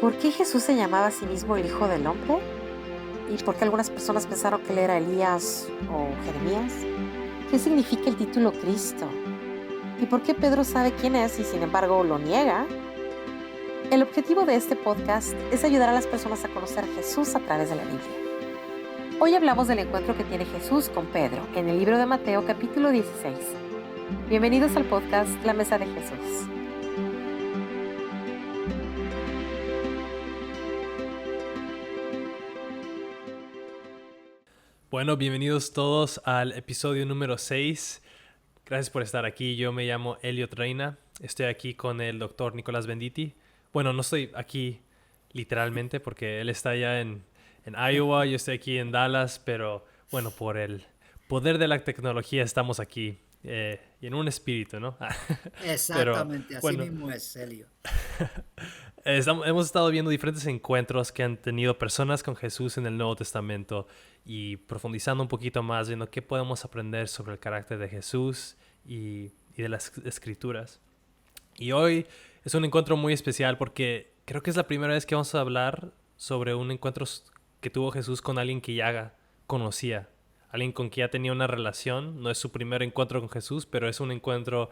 ¿Por qué Jesús se llamaba a sí mismo el Hijo del Hombre? ¿Y por qué algunas personas pensaron que él era Elías o Jeremías? ¿Qué significa el título Cristo? ¿Y por qué Pedro sabe quién es y sin embargo lo niega? El objetivo de este podcast es ayudar a las personas a conocer a Jesús a través de la Biblia. Hoy hablamos del encuentro que tiene Jesús con Pedro en el libro de Mateo capítulo 16. Bienvenidos al podcast La Mesa de Jesús. Bueno, bienvenidos todos al episodio número 6. Gracias por estar aquí. Yo me llamo Elliot Reina. Estoy aquí con el doctor Nicolás Venditti. Bueno, no estoy aquí literalmente porque él está allá en Iowa, yo estoy aquí en Dallas, pero bueno, por el poder de la tecnología estamos aquí y en un espíritu, ¿no? Exactamente, pero, así bueno, mismo es, Elio. Hemos estado viendo diferentes encuentros que han tenido personas con Jesús en el Nuevo Testamento y profundizando un poquito más, viendo qué podemos aprender sobre el carácter de Jesús y de las Escrituras. Y hoy es un encuentro muy especial porque creo que es la primera vez que vamos a hablar sobre un encuentro que tuvo Jesús con alguien que ya conocía, alguien con quien ya tenía una relación. No es su primer encuentro con Jesús, pero es un encuentro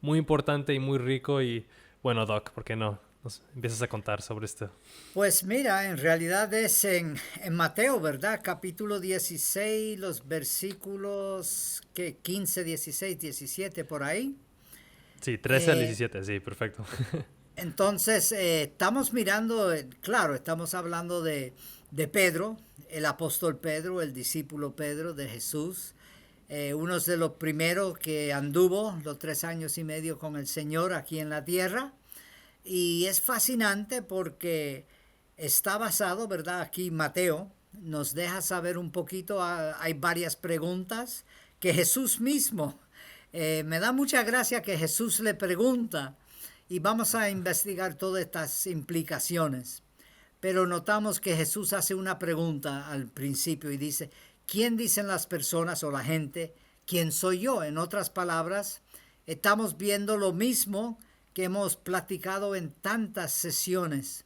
muy importante y muy rico. Y bueno, Doc, ¿por qué no nos empiezas a contar sobre esto? Pues mira, en realidad es en Mateo, ¿verdad? Capítulo 16, los versículos que 15, 16, 17 por ahí. Sí, 13 al Eh, 17, sí, perfecto. entonces, estamos mirando, claro, estamos hablando de Pedro, el apóstol Pedro, el discípulo Pedro de Jesús. Uno de los primeros que anduvo los 3 años y medio con el Señor aquí en la tierra. Y es fascinante porque está basado, ¿verdad? Aquí Mateo nos deja saber un poquito, hay varias preguntas que Jesús mismo, me da mucha gracia que Jesús le pregunta y vamos a investigar todas estas implicaciones. Pero notamos que Jesús hace una pregunta al principio y dice, ¿quién dicen las personas o la gente? ¿Quién soy yo? En otras palabras, estamos viendo lo mismo que hemos platicado en tantas sesiones,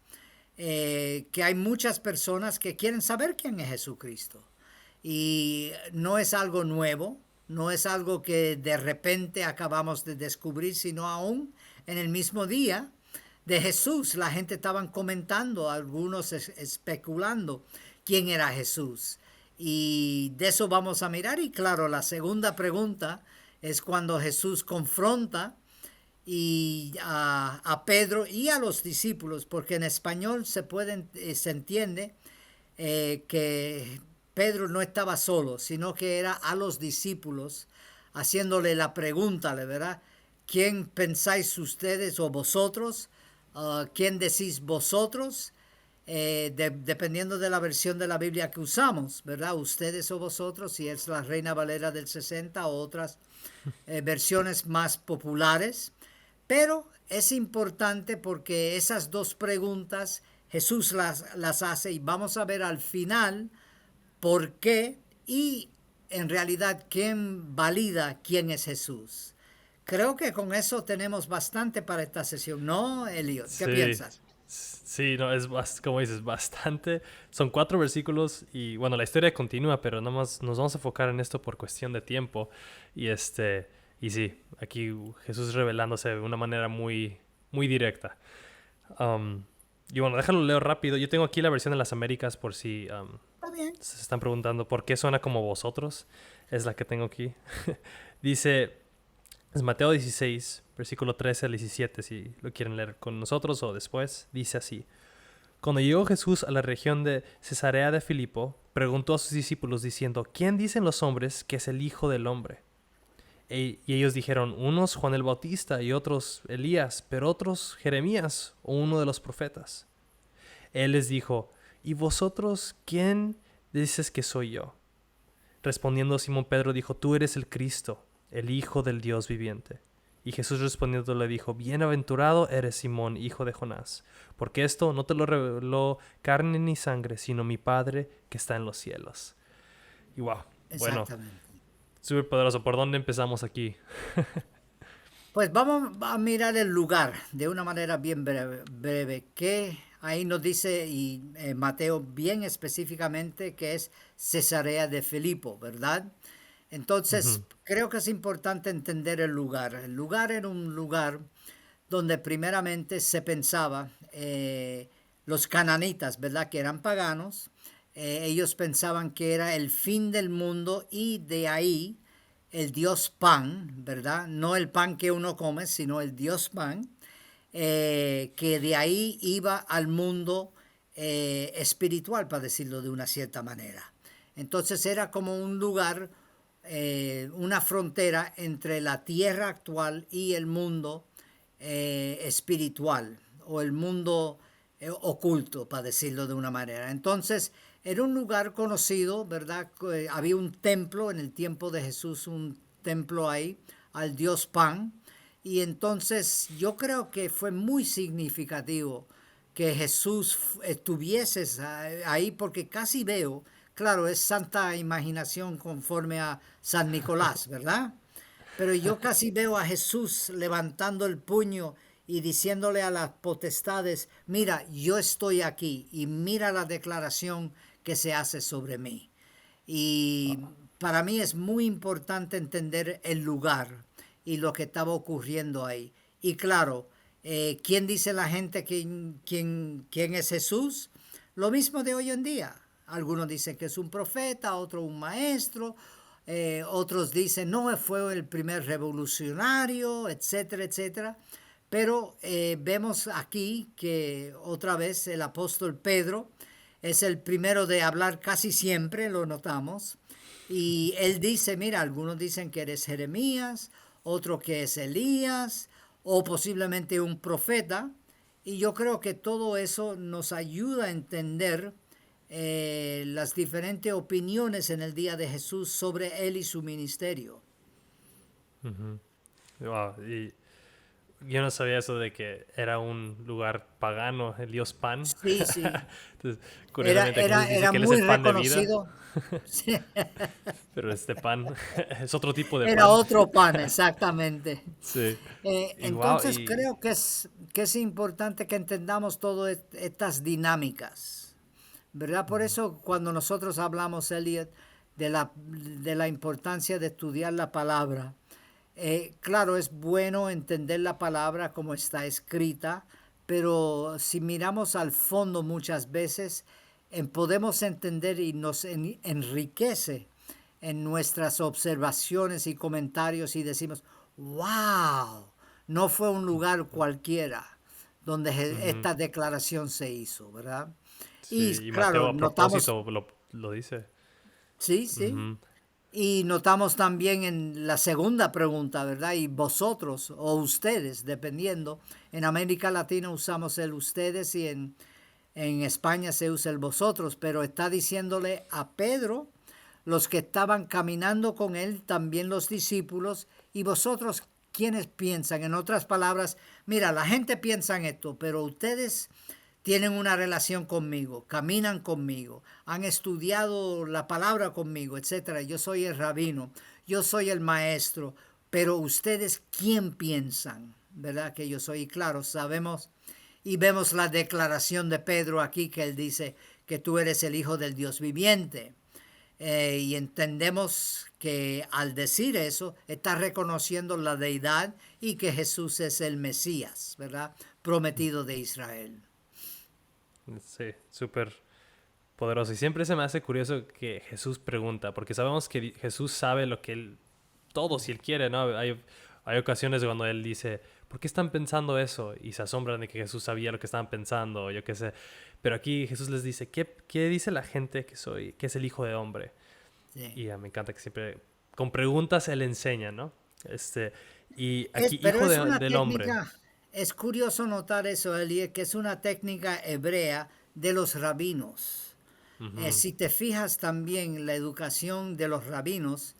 que hay muchas personas que quieren saber quién es Jesucristo. Y no es algo nuevo, no es algo que de repente acabamos de descubrir, sino aún en el mismo día de Jesús la gente estaban comentando, algunos especulando quién era Jesús. Y de eso vamos a mirar. Y claro, la segunda pregunta es cuando Jesús confronta y a Pedro y a los discípulos, porque en español se entiende que Pedro no estaba solo, sino que era a los discípulos haciéndole la pregunta, ¿verdad? ¿Quién pensáis ustedes o vosotros? ¿Quién decís vosotros? Dependiendo de la versión de la Biblia que usamos, ¿verdad? Ustedes o vosotros, si es la Reina Valera del 60 o otras versiones más populares. Pero es importante porque esas dos preguntas Jesús las hace y vamos a ver al final por qué y en realidad quién valida quién es Jesús. Creo que con eso tenemos bastante para esta sesión, ¿no, Elliot? ¿Qué Sí, piensas? sí, no, como dices, bastante. Son 4 versículos y bueno, la historia continúa, pero nada más nos vamos a enfocar en esto por cuestión de tiempo. Y sí, aquí Jesús revelándose de una manera muy, muy directa. Um, y bueno, déjalo leo rápido. Yo tengo aquí la versión de las Américas por si Está bien. se están preguntando por qué suena como vosotros. Es la que tengo aquí. Dice, es Mateo 16, versículo 13 al 17, si lo quieren leer con nosotros o después. Dice así. Cuando llegó Jesús a la región de Cesarea de Filipo, preguntó a sus discípulos diciendo, ¿quién dicen los hombres que es el Hijo del Hombre? Y ellos dijeron, unos Juan el Bautista y otros Elías, pero otros Jeremías o uno de los profetas. Él les dijo, ¿y vosotros quién dices que soy yo? Respondiendo Simón Pedro dijo, tú eres el Cristo, el Hijo del Dios viviente. Y Jesús respondiendo le dijo, bienaventurado eres Simón, hijo de Jonás, porque esto no te lo reveló carne ni sangre, sino mi Padre que está en los cielos. Y wow, bueno, Exactamente. súper poderoso. ¿Por dónde empezamos aquí? Pues vamos a mirar el lugar de una manera bien breve. ahí nos dice y Mateo bien específicamente que es Cesarea de Filipo, ¿verdad? Entonces, Ujú. creo que es importante entender el lugar. El lugar era un lugar donde primeramente se pensaba, los cananitas, ¿verdad? Que eran paganos, ellos pensaban que era el fin del mundo y de ahí el dios Pan, ¿verdad? No el pan que uno come, sino el dios Pan, que de ahí iba al mundo espiritual, para decirlo de una cierta manera. Entonces era como un lugar, una frontera entre la tierra actual y el mundo espiritual o el mundo oculto, para decirlo de una manera. Entonces, era un lugar conocido, ¿verdad? Había un templo en el tiempo de Jesús, un templo ahí al dios Pan. Y entonces yo creo que fue muy significativo que Jesús estuviese ahí porque casi veo, claro, es santa imaginación conforme a San Nicolás, ¿verdad? Pero yo casi veo a Jesús levantando el puño y diciéndole a las potestades, mira, yo estoy aquí y mira la declaración que se hace sobre mí. Y para mí es muy importante entender el lugar y lo que estaba ocurriendo ahí. Y claro, ¿quién dice la gente quién es Jesús? Lo mismo de hoy en día. Algunos dicen que es un profeta, otros un maestro, otros dicen no, fue el primer revolucionario, etcétera, etcétera. Pero vemos aquí que otra vez el apóstol Pedro es el primero de hablar casi siempre, lo notamos. Y él dice, mira, algunos dicen que eres Jeremías, otro que es Elías o posiblemente un profeta. Y yo creo que todo eso nos ayuda a entender las diferentes opiniones en el día de Jesús sobre él y su ministerio. Ujú. Wow, y yo no sabía eso de que era un lugar pagano, el dios Pan. Sí, sí. Entonces, Era, curiosamente Jesús era, dice era que él es muy el pan de vida, reconocido. Sí, pero este pan es otro tipo de era pan. otro pan, exactamente. Sí. Y wow, Entonces creo que es importante que entendamos todas estas dinámicas, ¿verdad? Por eso cuando nosotros hablamos, Elliot, de la importancia de estudiar la palabra, claro, es bueno entender la palabra como está escrita, pero si miramos al fondo muchas veces, podemos entender y nos enriquece en nuestras observaciones y comentarios y decimos, wow, no fue un lugar cualquiera donde ujú. esta declaración se hizo, ¿verdad? Y Sí, y Mateo claro, a notamos, propósito lo dice. sí, sí, Ujú. y notamos también en la segunda pregunta, ¿verdad? Y vosotros o ustedes, dependiendo. En América Latina usamos el ustedes y en España se usa el vosotros, pero está diciéndole a Pedro, los que estaban caminando con él, también los discípulos, y vosotros, ¿quiénes piensan? En otras palabras, mira, la gente piensa en esto, pero ustedes tienen una relación conmigo, caminan conmigo, han estudiado la palabra conmigo, etcétera. Yo soy el rabino, yo soy el maestro, pero ustedes, ¿quién piensan? ¿Verdad que yo soy? Y claro, sabemos y vemos la declaración de Pedro aquí que él dice que tú eres el Hijo del Dios viviente. Y entendemos que al decir eso está reconociendo la deidad y que Jesús es el Mesías, ¿verdad? Prometido de Israel. Sí, súper poderoso. Y siempre se me hace curioso que Jesús pregunta, porque sabemos que Jesús sabe lo que él, todo si él quiere, ¿no? Hay ocasiones cuando él dice, ¿por qué están pensando eso? Y se asombran de que Jesús sabía lo que estaban pensando, o yo qué sé. Pero aquí Jesús les dice, ¿qué dice la gente que soy, que es el Hijo de Hombre? Sí. Y me encanta que siempre, con preguntas él enseña, ¿no? Y aquí, Pero Hijo es una del Hombre. técnica, es curioso notar eso, Eli, que es una técnica hebrea de los rabinos. Ujú, Si te fijas también, la educación de los rabinos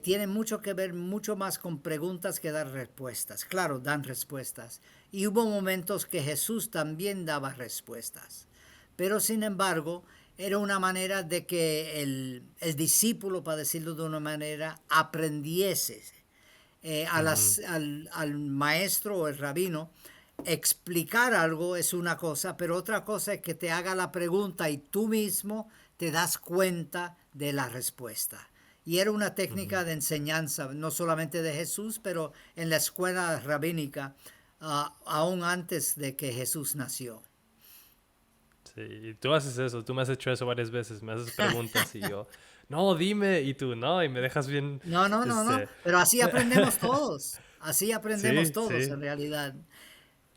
tiene mucho que ver, mucho más con preguntas que dar respuestas. Claro, dan respuestas. Y hubo momentos que Jesús también daba respuestas. Pero sin embargo, era una manera de que el discípulo, para decirlo de una manera, aprendiese ujú, al maestro o el rabino, explicar algo es una cosa, pero otra cosa es que te haga la pregunta y tú mismo te das cuenta de la respuesta. Y era una técnica de enseñanza, no solamente de Jesús, pero en la escuela rabínica, aún antes de que Jesús nació. Sí, y tú haces eso, tú me has hecho eso varias veces, me haces preguntas y yo, no, dime, y tú, no, y me dejas bien, No, no, no, no, pero así aprendemos todos, así aprendemos Sí, todos sí. en realidad.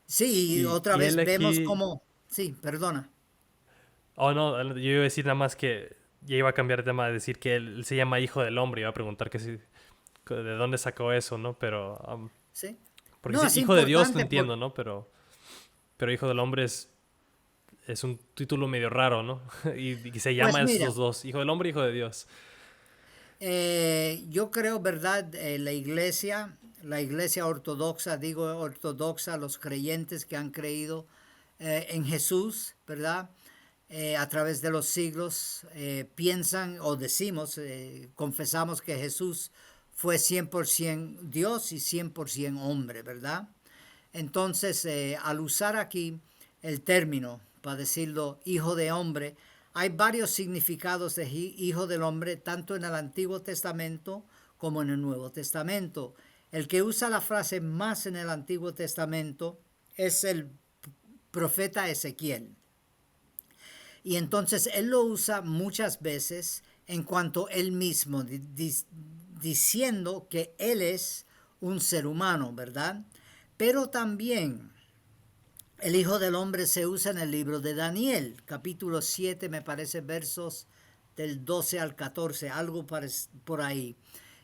Sí, y otra Y él vez vemos aquí, cómo, sí, perdona. oh no, yo iba a decir nada más que, ya iba a cambiar de tema, de decir que él se llama Hijo del Hombre, iba a preguntar que si, de dónde sacó eso, ¿no? Pero, Sí. porque No, sí, es Hijo de Dios lo importante entiendo, ¿no? Pero Hijo del Hombre es un título medio raro, ¿no? Y se pues llama mira, esos dos, Hijo del Hombre y Hijo de Dios. yo creo, ¿verdad? La iglesia ortodoxa, digo ortodoxa, los creyentes que han creído en Jesús, ¿verdad? A través de los siglos, piensan o decimos, confesamos que Jesús fue 100% Dios y 100% hombre, ¿verdad? Entonces, al usar aquí el término, para decirlo, hijo de hombre, hay varios significados de hijo del hombre, tanto en el Antiguo Testamento como en el Nuevo Testamento. El que usa la frase más en el Antiguo Testamento es el profeta Ezequiel. Y entonces él lo usa muchas veces en cuanto él mismo, diciendo que él es un ser humano, ¿verdad? Pero también el Hijo del Hombre se usa en el libro de Daniel, capítulo 7, me parece, versos del 12 al 14, algo por ahí.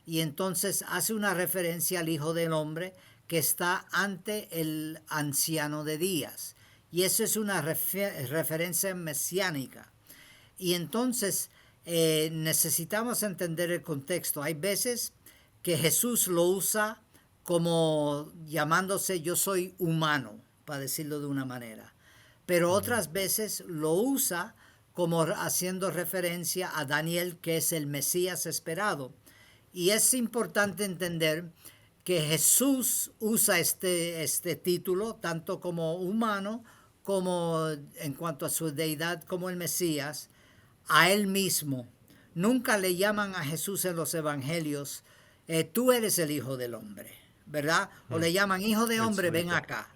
Y entonces hace una referencia al Hijo del Hombre que está ante el anciano de días. Y eso es una referencia mesiánica. Y entonces necesitamos entender el contexto. Hay veces que Jesús lo usa como llamándose yo soy humano, para decirlo de una manera. Pero otras veces lo usa como haciendo referencia a Daniel, que es el Mesías esperado. Y es importante entender que Jesús usa este título tanto como humano como en cuanto a su deidad como el Mesías, a él mismo. Nunca le llaman a Jesús en los evangelios, tú eres el Hijo del Hombre, ¿verdad? O le llaman Hijo de Él Hombre, ven solito. acá,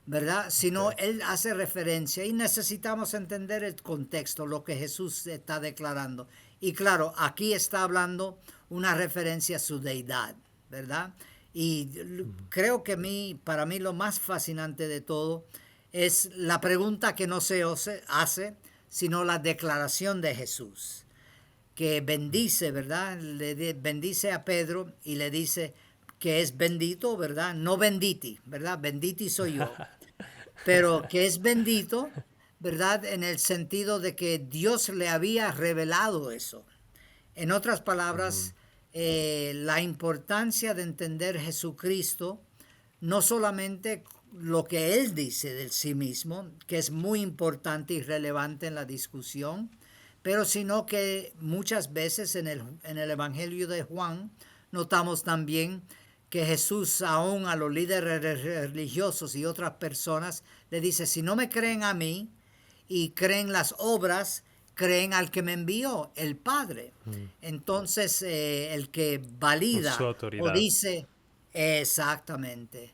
¿verdad? Sino Okay. él hace referencia y necesitamos entender el contexto, lo que Jesús está declarando. Y claro, aquí está hablando una referencia a su deidad, ¿verdad? Y creo que para mí lo más fascinante de todo es la pregunta que no se hace, sino la declaración de Jesús, que bendice, ¿verdad? Bendice a Pedro y le dice que es bendito, ¿verdad? No benditi, ¿verdad? Benditi soy yo, pero que es bendito, ¿verdad? En el sentido de que Dios le había revelado eso. En otras palabras, la importancia de entender Jesucristo, no solamente lo que Él dice de sí mismo, que es muy importante y relevante en la discusión, pero sino que muchas veces en el Evangelio de Juan notamos también que Jesús aún a los líderes religiosos y otras personas le dice, si no me creen a mí y creen las obras, creen al que me envió, el Padre. Entonces, el que Con su valida o autoridad. dice exactamente,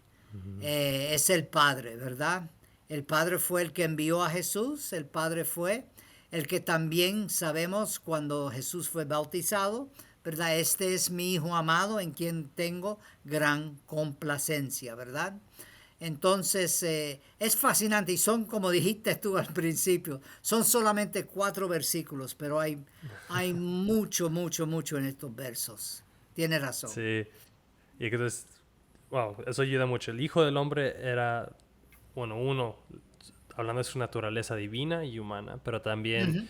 es el Padre, ¿verdad? El Padre fue el que envió a Jesús, el Padre fue el que también sabemos cuando Jesús fue bautizado, ¿verdad? Este es mi Hijo amado en quien tengo gran complacencia, ¿verdad? Entonces, es fascinante y son, como dijiste tú al principio, son solamente 4 versículos, pero hay mucho, mucho, mucho en estos versos. Tienes razón. Sí. Y entonces, wow, eso ayuda mucho. El Hijo del Hombre era, bueno, uno, hablando de su naturaleza divina y humana, pero también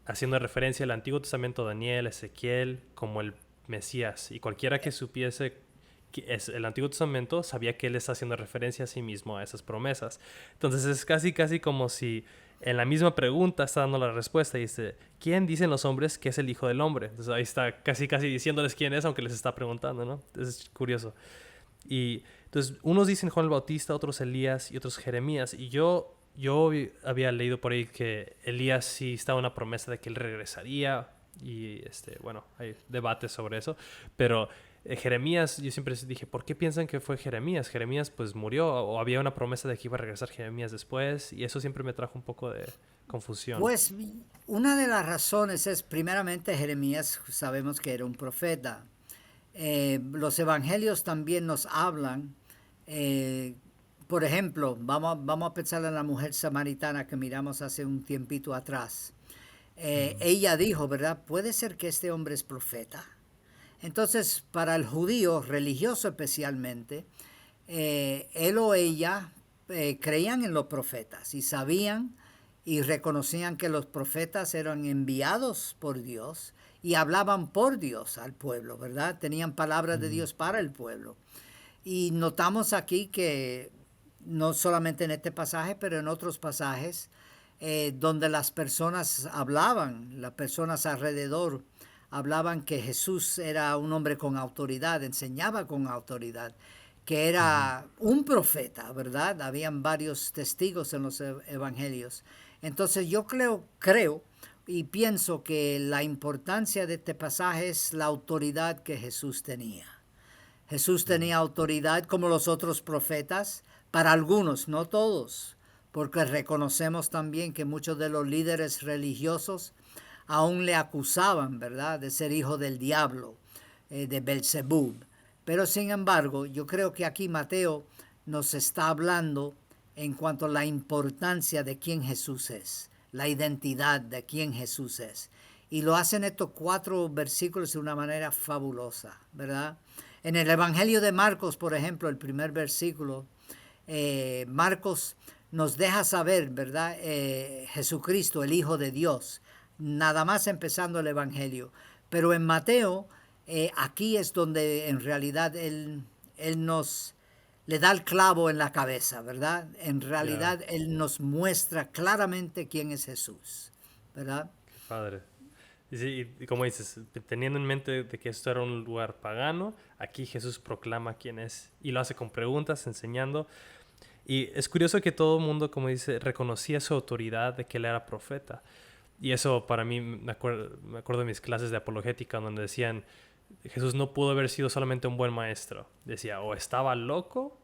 haciendo referencia al Antiguo Testamento, Daniel, Ezequiel, como el Mesías. Y cualquiera que supiese que es el Antiguo Testamento sabía que él está haciendo referencia a sí mismo a esas promesas. Entonces es casi, casi como si en la misma pregunta está dando la respuesta y dice, ¿quién dicen los hombres que es el Hijo del Hombre? Entonces ahí está casi, casi diciéndoles quién es, aunque les está preguntando, ¿no? Es curioso. Y entonces unos dicen Juan el Bautista, otros Elías y otros Jeremías. Y yo había leído por ahí que Elías sí estaba una promesa de que él regresaría. Y bueno, hay debates sobre eso. Pero Jeremías, yo siempre dije, ¿por qué piensan que fue Jeremías? Jeremías pues murió, o había una promesa de que iba a regresar Jeremías después. Y eso siempre me trajo un poco de confusión. Pues una de las razones es, primeramente, Jeremías sabemos que era un profeta. Los evangelios también nos hablan, eh, por ejemplo, vamos a pensar en la mujer samaritana que miramos hace un tiempito atrás. Ella dijo, ¿verdad? Puede ser que este hombre es profeta. Entonces, para el judío religioso especialmente, él o ella creían en los profetas y sabían y reconocían que los profetas eran enviados por Dios y hablaban por Dios al pueblo, ¿verdad? Tenían palabras de Dios para el pueblo. Y notamos aquí que no solamente en este pasaje, pero en otros pasajes, donde las personas hablaban, las personas alrededor hablaban que Jesús era un hombre con autoridad, enseñaba con autoridad, que era un profeta, ¿verdad? Habían varios testigos en los evangelios. Entonces yo creo y pienso que la importancia de este pasaje es la autoridad que Jesús tenía. Jesús tenía autoridad como los otros profetas, para algunos, no todos, porque reconocemos también que muchos de los líderes religiosos aún le acusaban, ¿verdad?, de ser hijo del diablo, de Belzebub. Pero sin embargo, yo creo que aquí Mateo nos está hablando en cuanto a la importancia de quién Jesús es, la identidad de quién Jesús es. Y lo hacen estos 4 versículos de una manera fabulosa, ¿verdad? En el Evangelio de Marcos, por ejemplo, el primer versículo, Marcos nos deja saber, ¿verdad? Jesucristo, el Hijo de Dios, nada más empezando el Evangelio. Pero en Mateo, aquí es donde en realidad él nos le da el clavo en la cabeza, ¿verdad? En realidad él nos muestra claramente quién es Jesús, ¿verdad? Qué padre. Y, sí, y como dices, teniendo en mente de que esto era un lugar pagano, aquí Jesús proclama quién es y lo hace con preguntas, enseñando. Y es curioso que todo el mundo, como dice, reconocía su autoridad de que él era profeta. Y eso para mí, me acuerdo de mis clases de apologética donde decían, Jesús no pudo haber sido solamente un buen maestro. Decía, o estaba loco,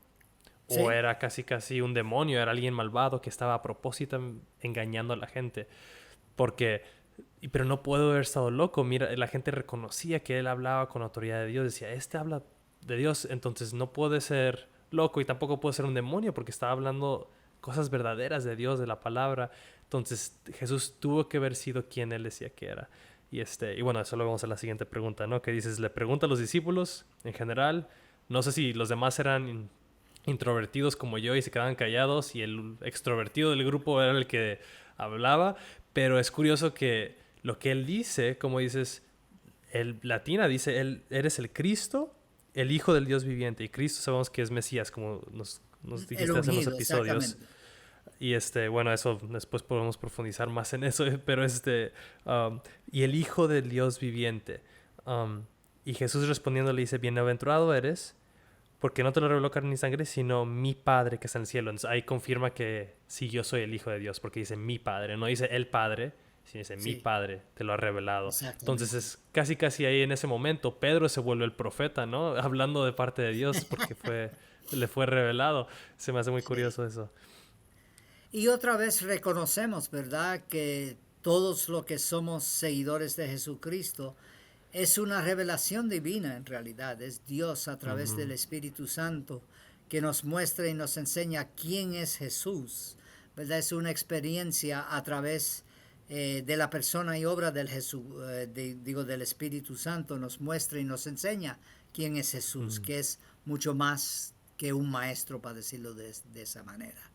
Sí. o era casi un demonio, era alguien malvado que estaba a propósito engañando a la gente. Pero no puedo haber estado loco. Mira, la gente reconocía que él hablaba con autoridad de Dios. Decía, habla de Dios, entonces no puede ser loco y tampoco puede ser un demonio porque estaba hablando cosas verdaderas de Dios, de la palabra. Entonces Jesús tuvo que haber sido quien él decía que era. Y bueno, eso lo vamos a la siguiente pregunta, ¿no? Que dices, le pregunta a los discípulos en general. No sé si los demás eran introvertidos como yo y se quedaban callados y el extrovertido del grupo era el que hablaba, pero es curioso que lo que él dice, como dices, el latina dice, eres el Cristo, el Hijo del Dios viviente, y Cristo sabemos que es Mesías, como nos dijiste hace unos episodios. Y bueno, eso después podemos profundizar más en eso, pero y el Hijo del Dios viviente. Y Jesús respondiendo le dice, bienaventurado eres, porque no te lo reveló carne ni sangre, sino mi Padre que está en el cielo. Entonces ahí confirma que sí, yo soy el Hijo de Dios, porque dice mi Padre, no dice el Padre, sino dice mi Padre te lo ha revelado. Entonces es casi ahí en ese momento, Pedro se vuelve el profeta, ¿no? Hablando de parte de Dios, porque le fue revelado. Se me hace muy curioso eso. Y otra vez reconocemos, ¿verdad?, que todos los que somos seguidores de Jesucristo es una revelación divina en realidad. Es Dios a través del Espíritu Santo que nos muestra y nos enseña quién es Jesús, ¿verdad? Es una experiencia a través de la persona y obra del del Espíritu Santo. Nos muestra y nos enseña quién es Jesús, que es mucho más que un maestro, para decirlo de esa manera.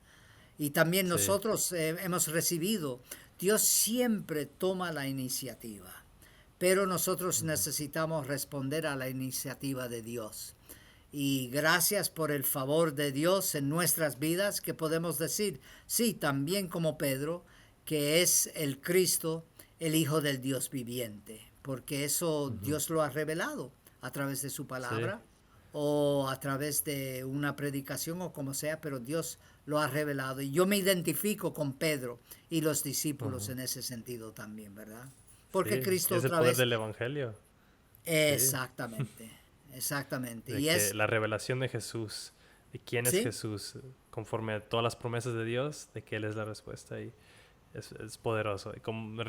Y también nosotros hemos recibido, Dios siempre toma la iniciativa, pero nosotros necesitamos responder a la iniciativa de Dios. Y gracias por el favor de Dios en nuestras vidas, que podemos decir, sí, también como Pedro, que es el Cristo, el Hijo del Dios viviente, porque eso Dios lo ha revelado a través de su palabra. o a través de una predicación o como sea, pero Dios lo ha revelado. Y yo me identifico con Pedro y los discípulos Ujú. en ese sentido también, ¿verdad? Porque Sí, Cristo es el otra poder vez, del evangelio. Sí, exactamente, exactamente. de Y que es, la revelación de Jesús, de quién es sí, Jesús, conforme a todas las promesas de Dios, de que Él es la respuesta y es poderoso. Y como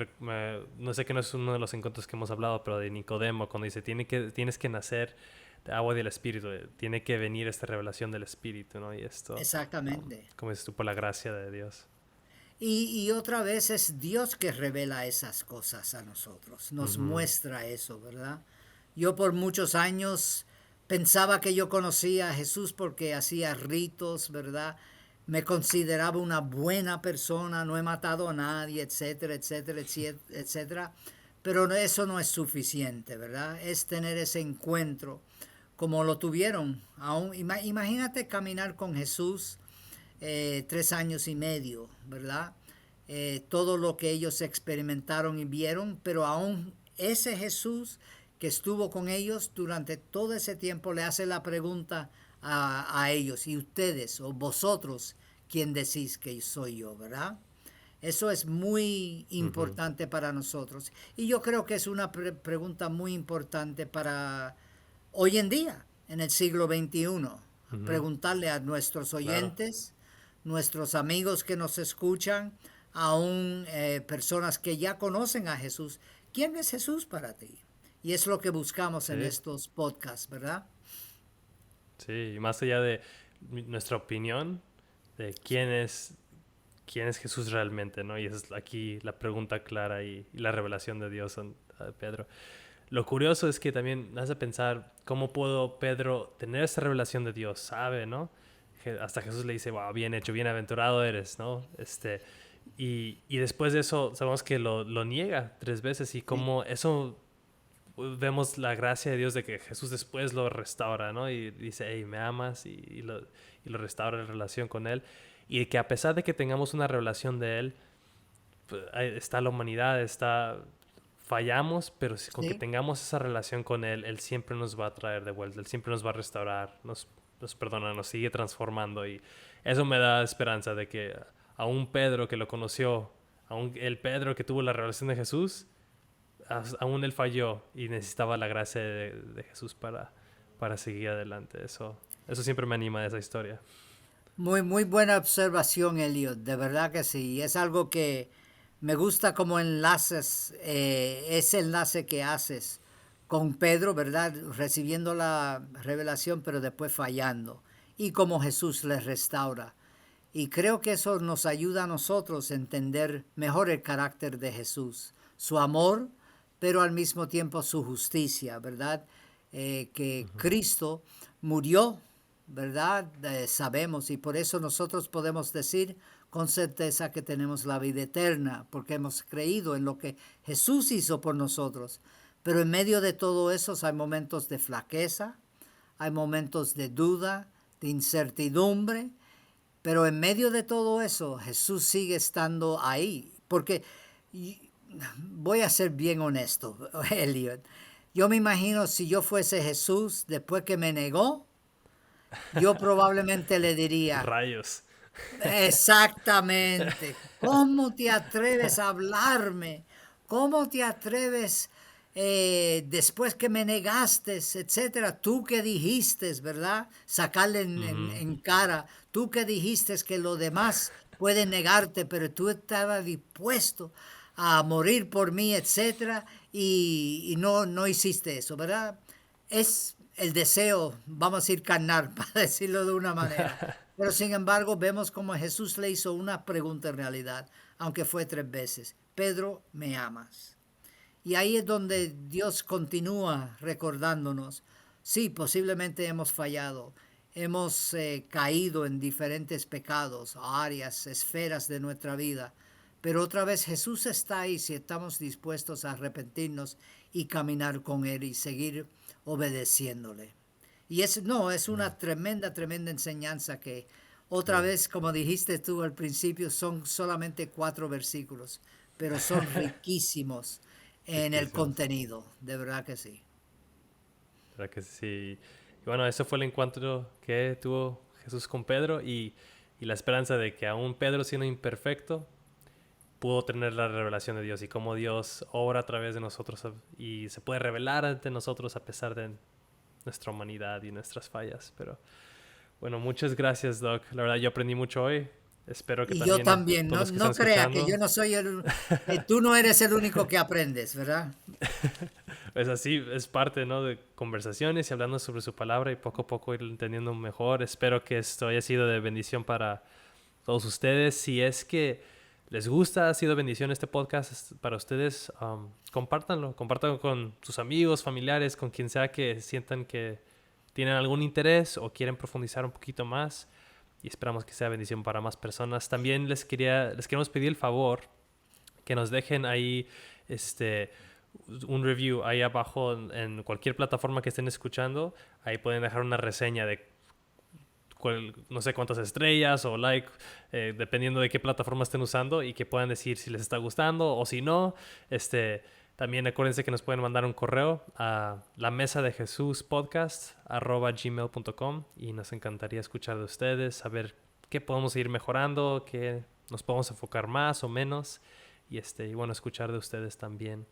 no sé que no es uno de los encuentros que hemos hablado, pero de Nicodemo, cuando dice, tienes que nacer de agua y del Espíritu, tiene que venir esta revelación del Espíritu, ¿no? Y esto, exactamente. como dices tú, por la gracia de Dios. Y otra vez es Dios que revela esas cosas a nosotros, nos Ujú. muestra eso, ¿verdad? Yo por muchos años pensaba que yo conocía a Jesús porque hacía ritos, ¿verdad? Me consideraba una buena persona, no he matado a nadie, etcétera, etcétera, etcétera. Pero eso no es suficiente, ¿verdad? Es tener ese encuentro como lo tuvieron. Imagínate caminar con Jesús 3 años y medio, ¿verdad? Todo lo que ellos experimentaron y vieron, pero aún ese Jesús que estuvo con ellos durante todo ese tiempo le hace la pregunta a ellos, y ustedes o vosotros, ¿quién decís que soy yo, verdad? Eso es muy Ujú. importante para nosotros. Y yo creo que es una pregunta muy importante para hoy en día, en el siglo XXI. Ujú. Preguntarle a nuestros Claro. oyentes, nuestros amigos que nos escuchan, aún personas que ya conocen a Jesús, ¿quién es Jesús para ti? Y es lo que buscamos en Sí, estos podcasts, ¿verdad? sí. Y más allá de nuestra opinión de quién es Jesús realmente, ¿no? Y esa es aquí la pregunta clara y la revelación de Dios a Pedro. Lo curioso es que también me hace pensar cómo pudo Pedro tener esta revelación de Dios, ¿sabe, no? Hasta Jesús le dice, wow, bien hecho, bienaventurado eres, ¿no? Y después de eso sabemos que lo niega 3 veces y Sí, como eso vemos la gracia de Dios de que Jesús después lo restaura, ¿no? Y dice, hey, me amas y lo restaura en relación con Él. Y que a pesar de que tengamos una revelación de Él, pues, ahí está la humanidad, fallamos, pero con que sí. tengamos esa relación con Él, Él siempre nos va a traer de vuelta, Él siempre nos va a restaurar, nos perdona, nos sigue transformando y eso me da esperanza de que aún Pedro que lo conoció, aún el Pedro que tuvo la revelación de Jesús, aún él falló y necesitaba la gracia de Jesús para seguir adelante. Eso siempre me anima de esa historia. Muy, muy buena observación, Elliot. De verdad que sí. Es algo que me gusta como enlaces, ese enlace que haces con Pedro, ¿verdad? Recibiendo la revelación, pero después fallando. Y como Jesús les restaura. Y creo que eso nos ayuda a nosotros a entender mejor el carácter de Jesús, su amor, pero al mismo tiempo su justicia, ¿verdad? Que Ujú. Cristo murió, ¿verdad? Sabemos, y por eso nosotros podemos decir con certeza que tenemos la vida eterna, porque hemos creído en lo que Jesús hizo por nosotros. Pero en medio de todo eso hay momentos de flaqueza, hay momentos de duda, de incertidumbre, pero en medio de todo eso, Jesús sigue estando ahí. Porque voy a ser bien honesto, Elliot. Yo me imagino si yo fuese Jesús, después que me negó, yo probablemente le diría, Rayos. exactamente, ¿cómo te atreves a hablarme? ¿Cómo te atreves después que me negaste, etcétera? Tú que dijiste, ¿verdad? Sacarle Ujú. en cara, tú que dijiste que los demás pueden negarte, pero tú estabas dispuesto a morir por mí, etcétera, y no, no hiciste eso, ¿verdad? Es el deseo, vamos a decir carnal, para decirlo de una manera. Pero sin embargo, vemos como Jesús le hizo una pregunta en realidad, aunque fue 3 veces. Pedro, ¿me amas? Y ahí es donde Dios continúa recordándonos, sí, posiblemente hemos fallado, hemos caído en diferentes pecados, áreas, esferas de nuestra vida, pero otra vez Jesús está ahí si estamos dispuestos a arrepentirnos y caminar con Él y seguir obedeciéndole. Y es, no, es una tremenda, tremenda enseñanza que otra Sí, vez, como dijiste tú al principio, son solamente 4 versículos, pero son riquísimos en el riquísimos. contenido, de verdad que sí. ¿Verdad que sí? Y bueno, ese fue el encuentro que tuvo Jesús con Pedro y la esperanza de que aún Pedro, siendo imperfecto, pudo tener la revelación de Dios y cómo Dios obra a través de nosotros y se puede revelar ante nosotros a pesar de nuestra humanidad y nuestras fallas. Pero bueno, muchas gracias, Doc. La verdad, yo aprendí mucho hoy. Espero que Y también yo también, todos no, los que no están crea escuchando. que yo no soy tú no eres el único que aprendes, ¿verdad? Es así, es parte, ¿no? De conversaciones y hablando sobre su palabra y poco a poco ir entendiendo mejor. Espero que esto haya sido de bendición para todos ustedes. Si es que les gusta, ha sido bendición este podcast para ustedes, compártanlo con sus amigos, familiares, con quien sea que sientan que tienen algún interés o quieren profundizar un poquito más, y esperamos que sea bendición para más personas. También les queremos pedir el favor que nos dejen ahí un review ahí abajo en cualquier plataforma que estén escuchando. Ahí pueden dejar una reseña de no sé cuántas estrellas o like, dependiendo de qué plataforma estén usando, y que puedan decir si les está gustando o si no. También acuérdense que nos pueden mandar un correo a lamesadejesuspodcast@gmail.com y nos encantaría escuchar de ustedes, saber qué podemos ir mejorando, qué nos podemos enfocar más o menos, y bueno, escuchar de ustedes también.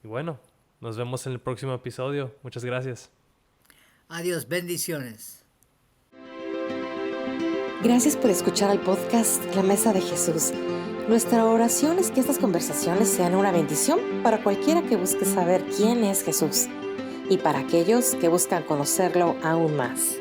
Y bueno, nos vemos en el próximo episodio. Muchas gracias. Adiós, bendiciones. Gracias por escuchar el podcast La Mesa de Jesús. Nuestra oración es que estas conversaciones sean una bendición para cualquiera que busque saber quién es Jesús y para aquellos que buscan conocerlo aún más.